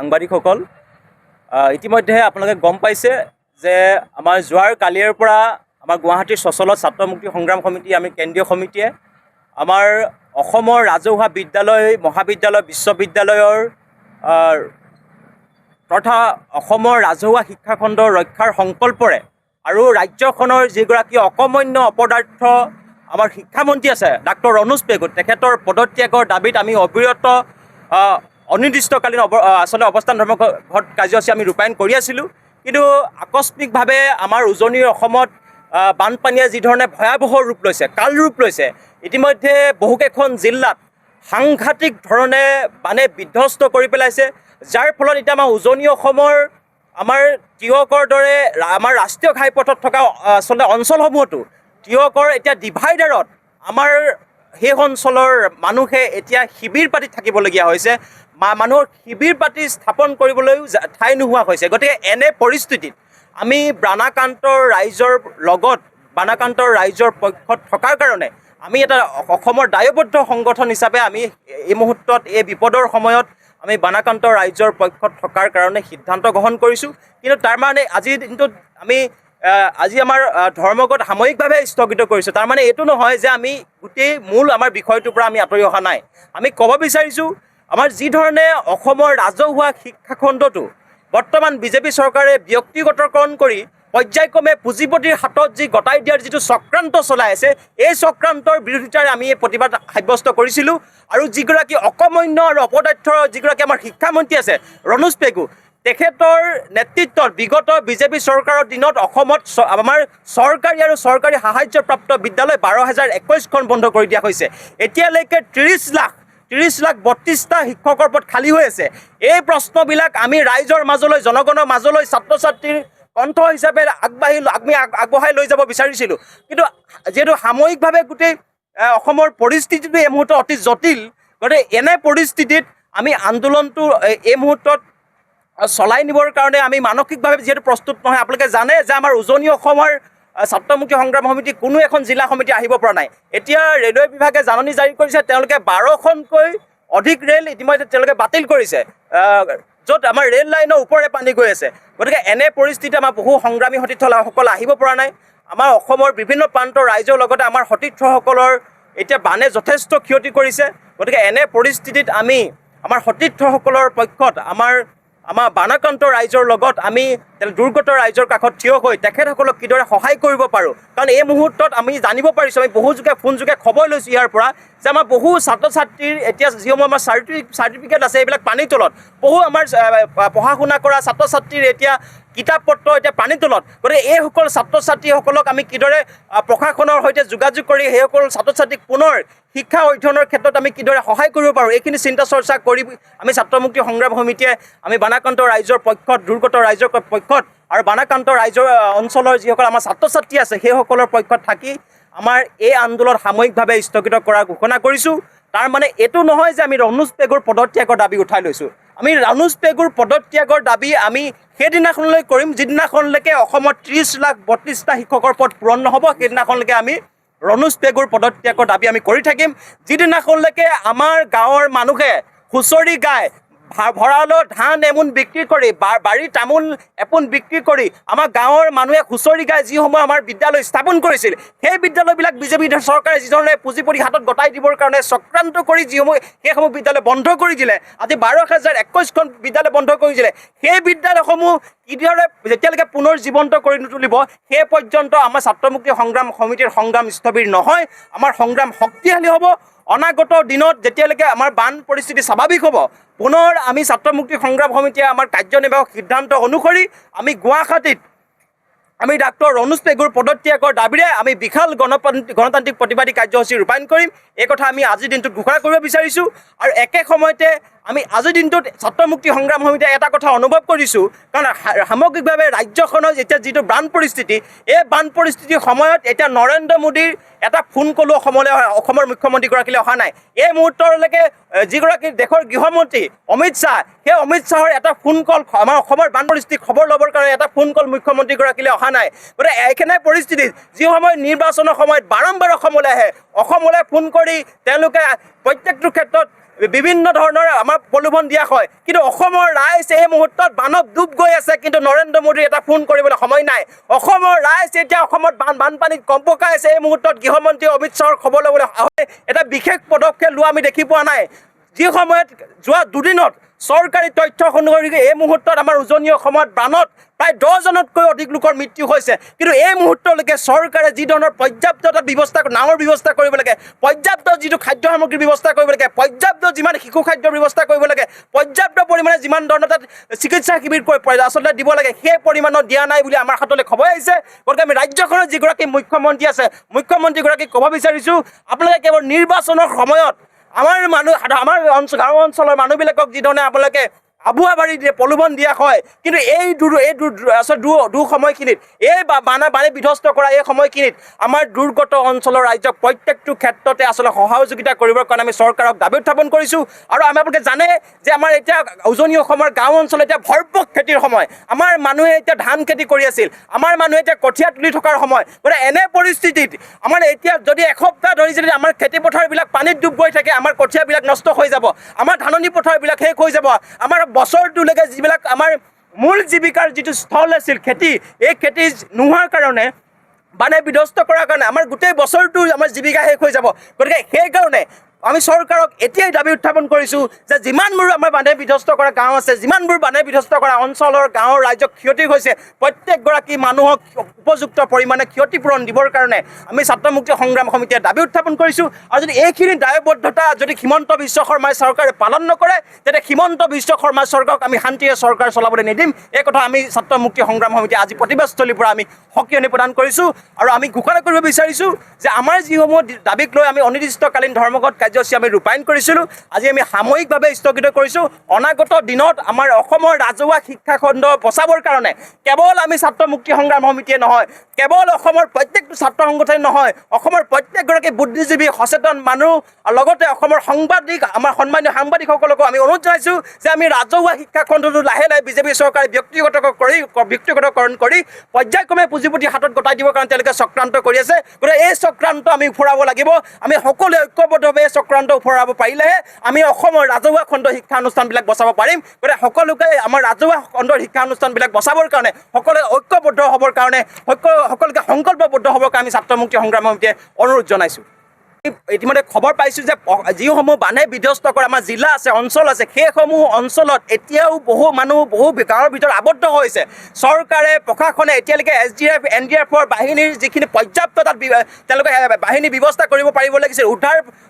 সাংবাদিকসকল, ইতিমধ্যে আপোনালোকে গম পাইছে যে আমাৰ যোৱাৰ কালিৰ পৰা আমাৰ গুৱাহাটীৰ চচলত ছাত্ৰ মুক্তি সংগ্ৰাম সমিতি, আমি কেন্দ্ৰীয় সমিতিয়ে আমাৰ অসমৰ ৰাজহুৱা বিদ্যালয়, মহাবিদ্যালয়, বিশ্ববিদ্যালয়ৰ তথা অসমৰ ৰাজহুৱা শিক্ষাখণ্ডৰ ৰক্ষাৰ সংকল্পৰে আৰু ৰাজ্যখনৰ যিগৰাকী অকমন্য অপদাৰ্থ আমাৰ শিক্ষামন্ত্ৰী আছে ডাক্তৰ ৰণোজ পেগু, তেখেতৰ পদত্যাগৰ দাবীত আমি অবিৰত অনিৰ্দিষ্টকালীন আচলতে অৱস্থান ধৰ্মঘট কাৰ্যসূচী আমি ৰূপায়ণ কৰি আছিলোঁ। কিন্তু আকস্মিকভাৱে আমাৰ উজনিৰ অসমত বানপানীয়ে যিধৰণে ভয়াৱহ ৰূপ লৈছে, কাল ৰূপ লৈছে, ইতিমধ্যে বহুকেইখন জিলাত সাংঘাতিক ধৰণে বানে বিধ্বস্ত কৰি পেলাইছে, যাৰ ফলত এতিয়া আমাৰ উজনি অসমৰ আমাৰ তিয়কৰ দৰে আমাৰ ৰাষ্ট্ৰীয় ঘাইপথত থকা আচলতে অঞ্চলসমূহতো তিয়কৰ এতিয়া ডিভাইডাৰত আমাৰ সেই অঞ্চলৰ মানুহে এতিয়া শিবিৰ পাতি থাকিবলগীয়া হৈছে। মানুহৰ শিবিৰ পাতি স্থাপন কৰিবলৈও ঠাই নোহোৱা হৈছে। গতিকে এনে পৰিস্থিতিত আমি বানাক্ৰান্তৰ ৰাইজৰ লগত, বানাক্ৰান্তৰ ৰাইজৰ পক্ষত থকাৰ কাৰণে আমি এটা অসমৰ দায়বদ্ধ সংগঠন হিচাপে আমি এই মুহূৰ্তত এই বিপদৰ সময়ত আমি বানাক্ৰান্ত ৰাইজৰ পক্ষত থকাৰ কাৰণে সিদ্ধান্ত গ্ৰহণ কৰিছোঁ। কিন্তু তাৰমানে আজিৰ দিনটোত আজি আমাৰ ধৰ্মঘট সাময়িকভাৱে স্থগিত কৰিছোঁ। তাৰমানে এইটো নহয় যে আমি গোটেই মূল আমাৰ বিষয়টোৰ পৰা আমি আঁতৰি অহা নাই। আমি ক'ব বিচাৰিছোঁ, আমাৰ যিধৰণে অসমৰ ৰাজহুৱা শিক্ষাখণ্ডটো বৰ্তমান বিজেপি চৰকাৰে ব্যক্তিগতকৰণ কৰি পৰ্যায়ক্ৰমে পুঁজিপতিৰ হাতত যি গতাই দিয়াৰ যিটো চক্ৰান্ত চলাই আছে, এই চক্ৰান্তৰ বিৰোধিতাৰে আমি এই প্ৰতিবাদ সাব্যস্ত কৰিছিলোঁ। আৰু যিগৰাকী অকমন্য আৰু অপদাৰ্থ যিগৰাকী আমাৰ শিক্ষামন্ত্ৰী আছে ৰণোজ পেগু, তেখেতৰ নেতৃত্বত বিগত বিজেপি চৰকাৰৰ দিনত অসমত আমাৰ চৰকাৰী আৰু চৰকাৰী সাহায্যপ্ৰাপ্ত বিদ্যালয় 12,021খন বন্ধ কৰি দিয়া হৈছে। এতিয়ালৈকে 30 লাখ 32টা শিক্ষকৰ পদ খালী হৈ আছে। এই প্ৰশ্নবিলাক আমি ৰাইজৰ মাজলৈ, জনগণৰ মাজলৈ, ছাত্ৰ ছাত্ৰীৰ কণ্ঠ হিচাপে আমি আগবঢ়াই লৈ যাব বিচাৰিছিলোঁ। কিন্তু যিহেতু সাময়িকভাৱে গোটেই অসমৰ পৰিস্থিতিটো এই মুহূৰ্তত অতি জটিল, গতিকে এনে পৰিস্থিতিত আমি আন্দোলনটো এই মুহূৰ্তত চলাই নিবৰ কাৰণে আমি মানসিকভাৱে যিহেতু প্ৰস্তুত নহয়। আপোনালোকে জানে যে আমাৰ উজনি অসমৰ ছাত্ৰ মুক্তি সংগ্ৰাম সমিতি কোনো এখন জিলা সমিতি আহিব পৰা নাই। এতিয়া ৰেলৱে বিভাগে জাননী জাৰি কৰিছে, তেওঁলোকে 12খনকৈ অধিক ৰেল ইতিমধ্যে তেওঁলোকে বাতিল কৰিছে, য'ত আমাৰ ৰেল লাইনৰ ওপৰে পানী গৈ আছে। গতিকে এনে পৰিস্থিতি আমাৰ বহু সংগ্ৰামী সতীৰ্থসকল আহিব পৰা নাই। আমাৰ অসমৰ বিভিন্ন প্ৰান্তৰ ৰাইজৰ লগতে আমাৰ সতীৰ্থসকলৰ এতিয়া বানে যথেষ্ট ক্ষতি কৰিছে। গতিকে এনে পৰিস্থিতিত আমি আমাৰ সতীৰ্থসকলৰ পক্ষত আমাৰ বানাক্ৰান্ত ৰাইজৰ লগত আমি দুৰ্গত ৰাইজৰ কাষত থিয় হৈ তেখেতসকলক কিদৰে সহায় কৰিব পাৰোঁ। কাৰণ এই মুহূৰ্তত আমি জানিব পাৰিছোঁ, আমি বহুযোগে ফোনযোগে খবৰ লৈছোঁ ইয়াৰ পৰা যে আমাৰ বহু ছাত্ৰ ছাত্ৰীৰ এতিয়া যিসমূহ আমাৰ চাৰ্টিফিকেট আছে এইবিলাক পানীৰ তলত, বহু আমাৰ পঢ়া শুনা কৰা ছাত্ৰ ছাত্ৰীৰ এতিয়া কিতাপ পত্ৰ এতিয়া পানীৰ তলত। গতিকে এইসকল ছাত্ৰ ছাত্ৰীসকলক আমি কিদৰে প্ৰশাসনৰ সৈতে যোগাযোগ কৰি সেইসকল ছাত্ৰ ছাত্ৰীক পুনৰ শিক্ষা অধ্যয়নৰ ক্ষেত্ৰত আমি কিদৰে সহায় কৰিব পাৰোঁ, এইখিনি চিন্তা চৰ্চা কৰি আমি ছাত্ৰ মুক্তি সংগ্ৰাম সমিতিয়ে আমি বানাক্ৰান্ত ৰাইজৰ পক্ষত, দুৰ্গত ৰাইজৰ পক্ষত আৰু বানাক্ৰান্ত ৰাইজৰ অঞ্চলৰ যিসকল আমাৰ ছাত্ৰ ছাত্ৰী আছে সেইসকলৰ পক্ষত থাকি আমাৰ এই আন্দোলন সাময়িকভাৱে স্থগিত কৰাৰ ঘোষণা কৰিছোঁ। তাৰ মানে এইটো নহয় যে আমি ৰণোজ পেগুৰ পদত্যাগৰ দাবী উঠাই লৈছোঁ। আমি ৰণোজ পেগুৰ পদত্যাগৰ দাবী আমি সেইদিনাখনলৈ কৰিম যিদিনাখনলৈকে অসমত 30,32টা শিক্ষকৰ পদ পূৰণ নহ'ব। সেইদিনাখনলৈকে আমি ৰণোজ পেগুৰ পদত্যাগৰ দাবী আমি কৰি থাকিম। যিদিনাখনলৈকে আমাৰ গাঁৱৰ মানুহে হুঁচৰি গায়, ভঁৰালৰ ধান এমোন বিক্ৰী কৰি, বাৰীৰ তামোল এপোন বিক্ৰী কৰি আমাৰ গাঁৱৰ মানুহে হুঁচৰি গাই যিসমূহ আমাৰ বিদ্যালয় স্থাপন কৰিছিল, সেই বিদ্যালয়বিলাক বিজেপি চৰকাৰে যিধৰণে পুঁজিপতি হাতত গতাই দিবৰ কাৰণে চক্ৰান্ত কৰি সেইসমূহ বিদ্যালয় বন্ধ কৰি দিলে, আজি 12,021খন বিদ্যালয় বন্ধ কৰি দিলে। সেই বিদ্যালয়সমূহ কিদৰে যেতিয়ালৈকে পুনৰ জীৱন্ত কৰি নুতুলিব সেই পৰ্যন্ত আমাৰ ছাত্ৰ মুক্তি সংগ্ৰাম সমিতিৰ সংগ্ৰাম স্থবিৰ নহয়। আমাৰ সংগ্ৰাম শক্তিশালী হ'ব। অনাগত দিনত যেতিয়ালৈকে আমাৰ বান পৰিস্থিতি স্বাভাৱিক হ'ব, পুনৰ আমি ছাত্ৰ মুক্তি সংগ্ৰাম সমিতিয়ে আমাৰ কাৰ্যনিৰ্বাহক সিদ্ধান্ত অনুসৰি আমি গুৱাহাটীত আমি ডাক্তৰ ৰণোজ পেগুৰ পদত্যাগৰ দাবীৰে আমি বিশাল গণতান্ত্ৰিক প্ৰতিবাদী কাৰ্যসূচী ৰূপায়ণ কৰিম। এই কথা আমি আজিৰ দিনটোত ঘোষণা কৰিব বিচাৰিছোঁ। আৰু একে সময়তে আমি আজিৰ দিনটোত ছাত্ৰ মুক্তি সংগ্ৰাম সমিতিয়ে এটা কথা অনুভৱ কৰিছোঁ, কাৰণ সামগ্ৰিকভাৱে ৰাজ্যখনৰ এতিয়া যিটো বান পৰিস্থিতি, এই বান পৰিস্থিতিৰ সময়ত এতিয়া নৰেন্দ্ৰ মোদীৰ এটা ফোন কলো অসমৰ মুখ্যমন্ত্ৰীগৰাকীলৈ অহা নাই। এই মুহূৰ্তলৈকে যিগৰাকী দেশৰ গৃহমন্ত্ৰী অমিত শ্বাহ, সেই অমিত শ্বাহৰ এটা ফোন কল আমাৰ অসমৰ বান পৰিস্থিতিৰ খবৰ ল'বৰ কাৰণে এটা ফোন কল মুখ্যমন্ত্ৰীগৰাকীলৈ অহা নাই। গতিকে এইখিনি পৰিস্থিতিত যি সময়ত নিৰ্বাচনৰ সময়ত বাৰম্বাৰ অসমলৈ আহে, অসমলৈ ফোন কৰি তেওঁলোকে প্ৰত্যেকটো ক্ষেত্ৰত বিভিন্ন ধৰণৰ আমাৰ প্ৰলোভন দিয়া হয়, কিন্তু অসমৰ ৰাইজ এই মুহূৰ্তত বানত ডুব গৈ আছে, কিন্তু নৰেন্দ্ৰ মোদীৰ এটা ফোন কৰিবলৈ সময় নাই। অসমৰ ৰাইজ এতিয়া অসমত বানপানীত কম্পকাই আছে, এই মুহূৰ্তত গৃহমন্ত্ৰী অমিত শ্বাহৰ খবৰ ল'বলৈ এটা বিশেষ পদক্ষেপ লোৱা আমি দেখি পোৱা নাই। যি সময়ত যোৱা দুদিনত চৰকাৰী তথ্য অনুসৰি এই মুহূৰ্তত আমাৰ উজনি অসমত বানত প্ৰায় 10জনতকৈ অধিক লোকৰ মৃত্যু হৈছে, কিন্তু এই মুহূৰ্তলৈকে চৰকাৰে যি ধৰণৰ পৰ্যাপ্ত এটা ব্যৱস্থা নাৱৰ ব্যৱস্থা কৰিব লাগে, পৰ্যাপ্ত যিটো খাদ্য সামগ্ৰীৰ ব্যৱস্থা কৰিব লাগে, পৰ্যাপ্ত যিমান শিশু খাদ্যৰ ব্যৱস্থা কৰিব লাগে, পৰ্যাপ্ত পৰিমাণে যিমান ধৰণৰ তাত চিকিৎসা শিবিৰ আচলতে দিব লাগে, সেই পৰিমাণত দিয়া নাই বুলি আমাৰ হাতলৈ খবৰ আহিছে। গতিকে আমি ৰাজ্যখনৰ যিগৰাকী মুখ্যমন্ত্ৰী আছে, মুখ্যমন্ত্ৰীগৰাকীক ক'ব বিচাৰিছোঁ, আপোনালোকে কেৱল নিৰ্বাচনৰ সময়ত আমাৰ গাঁও অঞ্চলৰ মানুহবিলাকক যিধৰণে আপোনালোকে আবুৱা বাৰী দিয়ে, প্ৰলোভন দিয়া হয়, কিন্তু এই সময়খিনিত এই বানে বিধ্বস্ত কৰা এই সময়খিনিত আমাৰ দুৰ্গত অঞ্চলৰ ৰাজ্যক প্ৰত্যেকটো ক্ষেত্ৰতে আচলতে সহযোগিতা কৰিবৰ কাৰণে আমি চৰকাৰক দাবী উত্থাপন কৰিছোঁ। আৰু আপোনালোকে জানে যে আমাৰ এতিয়া উজনি অসমৰ গাঁও অঞ্চল এতিয়া ভৰপূৰ খেতিৰ সময়, আমাৰ মানুহে এতিয়া ধান খেতি কৰি আছিল, আমাৰ মানুহে এতিয়া কঠীয়া তুলি থকাৰ সময়। গতিকে এনে পৰিস্থিতিত আমাৰ এতিয়া যদি এসপ্তাহ ধৰি যদি আমাৰ খেতি পথাৰবিলাক পানীত ডুব গৈ থাকে, আমাৰ কঠীয়াবিলাক নষ্ট হৈ যাব, আমাৰ ধাননি পথাৰবিলাক শেষ হৈ যাব, আমাৰ বছৰটোলৈকে যিবিলাক আমাৰ মূল জীৱিকাৰ যিটো স্থল আছিল খেতি, এই খেতি নোহোৱাৰ কাৰণে বানে বিধ্বস্ত কৰাৰ কাৰণে আমাৰ গোটেই বছৰটো আমাৰ জীৱিকা শেষ হৈ যাব। গতিকে সেইকাৰণে আমি চৰকাৰক এতিয়াই দাবী উত্থাপন কৰিছোঁ যে যিমানবোৰ আমাৰ বানে বিধ্বস্ত কৰা গাঁও আছে, যিমানবোৰ বানে বিধ্বস্ত কৰা অঞ্চলৰ গাঁৱৰ ৰাইজক ক্ষতি হৈছে, প্ৰত্যেকগৰাকী মানুহক উপযুক্ত পৰিমাণে ক্ষতিপূৰণ দিবৰ কাৰণে আমি ছাত্ৰ মুক্তি সংগ্ৰাম সমিতিয়ে দাবী উত্থাপন কৰিছোঁ। আৰু যদি এইখিনি দায়বদ্ধতা যদি হিমন্ত বিশ্ব শৰ্মাই চৰকাৰে পালন নকৰে, তেতিয়া হিমন্ত বিশ্ব শৰ্মা চৰকাৰক আমি শান্তিৰে চৰকাৰ চলাবলৈ নিদিম। এই কথা আমি ছাত্ৰ মুক্তি সংগ্ৰাম সমিতিয়ে আজি প্ৰতিবাদস্থলীৰ পৰা আমি সকিয়নি প্ৰদান কৰিছোঁ। আৰু আমি ঘোষণা কৰিব বিচাৰিছোঁ যে আমাৰ যিসমূহ দাবীক লৈ আমি অনিৰ্দিষ্টকালীন ধৰ্মঘট কাৰ্যসূচী আমি ৰূপায়ণ কৰিছিলোঁ, আজি আমি সাময়িকভাৱে স্থগিত কৰিছোঁ। অনাগত দিনত আমাৰ অসমৰ ৰাজহুৱা শিক্ষা খণ্ড বচাবৰ কাৰণে কেৱল আমি ছাত্ৰ মুক্তি সংগ্ৰাম সমিতিয়ে নহয়, কেৱল অসমৰ প্ৰত্যেকটো ছাত্ৰ সংগঠনে নহয়, অসমৰ প্ৰত্যেকগৰাকী বুদ্ধিজীৱী সচেতন মানুহ আৰু লগতে অসমৰ সাংবাদিক, আমাৰ সন্মানীয় সাংবাদিকসকলকো আমি অনুৰোধ জনাইছোঁ যে আমি ৰাজহুৱা শিক্ষা খণ্ডটো লাহে লাহে বিজেপি চৰকাৰে ব্যক্তিগতকৰণ কৰি পৰ্যায়ক্ৰমে পুঁজিপতি হাতত গতাই দিবৰ কাৰণে তেওঁলোকে চক্ৰান্ত কৰি আছে। গতিকে এই চক্ৰান্ত আমি উফৰাব লাগিব। আমি সকলোৱে ঐক্যবদ্ধভাৱে এই চক্ৰান্ত উফৰাব পাৰিলেহে আমি অসমৰ ৰাজহুৱা খণ্ডৰ শিক্ষানুষ্ঠানবিলাক বচাব পাৰিম। গতিকে সকলোকে আমাৰ ৰাজহুৱা খণ্ডৰ শিক্ষানুষ্ঠানবিলাক বচাবৰ কাৰণে সকলোৱে ঐক্যবদ্ধ হ'বৰ কাৰণে সকলোকে সংকল্পবদ্ধ হ'বৰ কাৰণে আমি ছাত্ৰ মুক্তি সংগ্ৰাম সমিতিয়ে অনুৰোধ জনাইছোঁ। ইতিমধ্যে খবৰ পাইছোঁ যে যিসমূহ বানে বিধ্বস্ত কৰা আমাৰ জিলা আছে, অঞ্চল আছে, সেইসমূহ অঞ্চলত এতিয়াও বহু মানুহ বহু গাঁৱৰ ভিতৰত আবদ্ধ হৈছে। চৰকাৰে প্ৰশাসনে এতিয়ালৈকে SDF NDRFৰ বাহিনীৰ যিখিনি পৰ্যাপ্ত তাত তেওঁলোকে বাহিনী ব্যৱস্থা কৰিব পাৰিব লাগিছিল,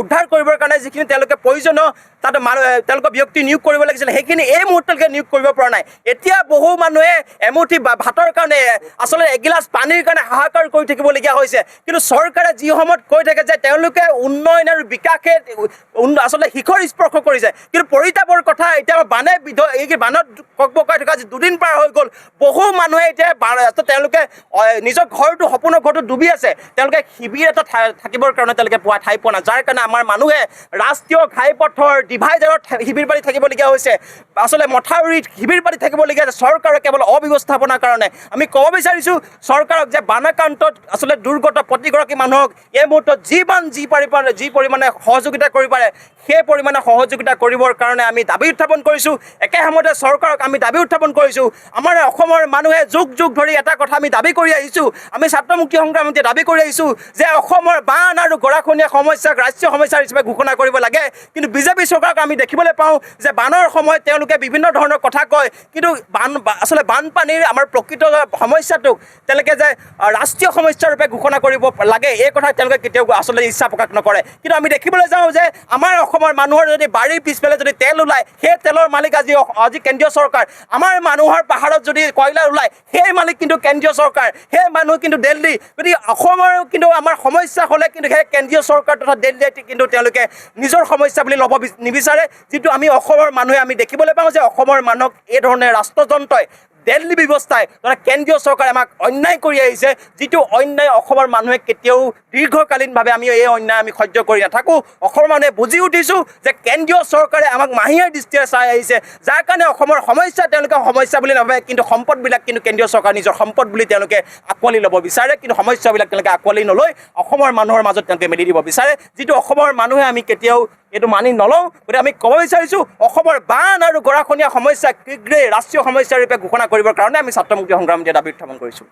উদ্ধাৰ কৰিবৰ কাৰণে যিখিনি তেওঁলোকে প্ৰয়োজনীয় তাত তেওঁলোকৰ ব্যক্তি নিয়োগ কৰিব লাগিছিল, সেইখিনি এই মুহূৰ্তলৈকে নিয়োগ কৰিব পৰা নাই। এতিয়া বহু মানুহে এমুঠি ভাতৰ কাৰণে আচলতে এগিলাচ পানীৰ কাৰণে হাহাকাৰ কৰি থাকিবলগীয়া হৈছে। কিন্তু চৰকাৰে যি সময়ত কৈ থাকে যে তেওঁলোকে উন্নয়ন আৰু বিকাশে আচলতে শিখৰ স্পৰ্শ কৰিছে, কিন্তু পৰিতাপৰ কথা এতিয়া বানত ককবকাই থকা যি দুদিন পাৰ হৈ গ'ল, বহু মানুহে এতিয়া তেওঁলোকে নিজৰ ঘৰটো সপোনৰ ঘৰটো ডুবি আছে, তেওঁলোকে শিবিৰ এটা থাকিবৰ কাৰণে তেওঁলোকে ঠাই পোৱা নাই, যাৰ কাৰণে আমাৰ মানুহে ৰাষ্ট্ৰীয় ঘাইপথৰ ডিভাইডাৰত শিবিৰ পাতি থাকিবলগীয়া হৈছে, আচলতে মথাউৰিত শিবিৰ পাতি থাকিবলগীয়া হৈছে। চৰকাৰৰ কেৱল অব্যৱস্থাপনাৰ কাৰণে আমি ক'ব বিচাৰিছোঁ চৰকাৰক যে বানাক্ৰান্তত আচলতে দুৰ্গত প্ৰতিগৰাকী মানুহক এই মুহূৰ্তত যি পৰিমাণে সহযোগিতা কৰিব পাৰে সেই পৰিমাণে সহযোগিতা কৰিবৰ কাৰণে আমি দাবী উত্থাপন কৰিছোঁ। একে সময়তে চৰকাৰক আমি দাবী উত্থাপন কৰিছোঁ, আমাৰ অসমৰ মানুহে যুগ যুগ ধৰি এটা কথা আমি দাবী কৰি আহিছোঁ, আমি ছাত্ৰ মুক্তি সংগ্ৰাম সমিতিয়ে দাবী কৰি আহিছোঁ যে অসমৰ বান আৰু গৰাখহনীয়া সমস্যাক ৰাষ্ট্ৰীয় সমস্যা হিচাপে ঘোষণা কৰিব লাগে। কিন্তু বিজেপি চৰকাৰক আমি দেখিবলৈ পাওঁ যে বানৰ সময়ত তেওঁলোকে বিভিন্ন ধৰণৰ কথা কয়, কিন্তু আচলতে বানপানীৰ আমাৰ প্ৰকৃত সমস্যাটোক তেওঁলোকে যে ৰাষ্ট্ৰীয় সমস্যা ৰূপে ঘোষণা কৰিব লাগে এই কথা তেওঁলোকে কেতিয়াও আচলতে ইচ্ছা প্ৰকাশ নকৰে। কিন্তু আমি দেখিবলৈ যাওঁ যে আমাৰ অসমৰ মানুহৰ যদি বাৰীৰ পিছফালে যদি তেল ওলায়, সেই তেলৰ মালিক আজি কেন্দ্ৰীয় চৰকাৰ। আমাৰ মানুহৰ পাহাৰত যদি কয়লা ওলায়, সেই মালিক কিন্তু কেন্দ্ৰীয় চৰকাৰ, সেই মানুহ কিন্তু দিল্লী। গতিকে অসমৰ কিন্তু আমাৰ সমস্যা হ'লে কিন্তু সেই কেন্দ্ৰীয় চৰকাৰ তথা দিল্লীয়ে কিন্তু তেওঁলোকে নিজৰ সমস্যা বুলি ল'ব নিবিচাৰে। যিটো আমি অসমৰ মানুহে আমি দেখিবলৈ পাওঁ যে অসমৰ মানুহক এই ধৰণে ৰাষ্ট্ৰযন্ত্ৰই দিল্লী ব্যৱস্থাই ধৰা কেন্দ্ৰীয় চৰকাৰে আমাক অন্যায় কৰি আহিছে, যিটো অন্যায় অসমৰ মানুহে কেতিয়াও দীৰ্ঘকালীনভাৱে আমি এই অন্যায় আমি সহ্য কৰি নাথাকোঁ। অসমৰ মানুহে বুজি উঠিছোঁ যে কেন্দ্ৰীয় চৰকাৰে আমাক মাহীৰ দৃষ্টিৰে চাই আহিছে, যাৰ কাৰণে অসমৰ সমস্যা তেওঁলোকে সমস্যা বুলি নাভাবে, কিন্তু সম্পদবিলাক কিন্তু কেন্দ্ৰীয় চৰকাৰ নিজৰ সম্পদ বুলি তেওঁলোকে আঁকোৱালি ল'ব বিচাৰে, কিন্তু সমস্যাবিলাক তেওঁলোকে আঁকোৱালি নলৈ অসমৰ মানুহৰ মাজত তেওঁলোকে মেলি দিব বিচাৰে, যিটো অসমৰ মানুহে আমি কেতিয়াও এইটো মানি নলওঁ। গতিকে আমি ক'ব বিচাৰিছোঁ অসমৰ বান আৰু গৰাখহনীয়া সমস্যাক শীঘ্ৰেই ৰাষ্ট্ৰীয় সমস্যা ৰূপে ঘোষণা কৰিবৰ কাৰণে আমি ছাত্ৰ মুক্তি সংগ্ৰাম দাবী উত্থাপন কৰিছোঁ।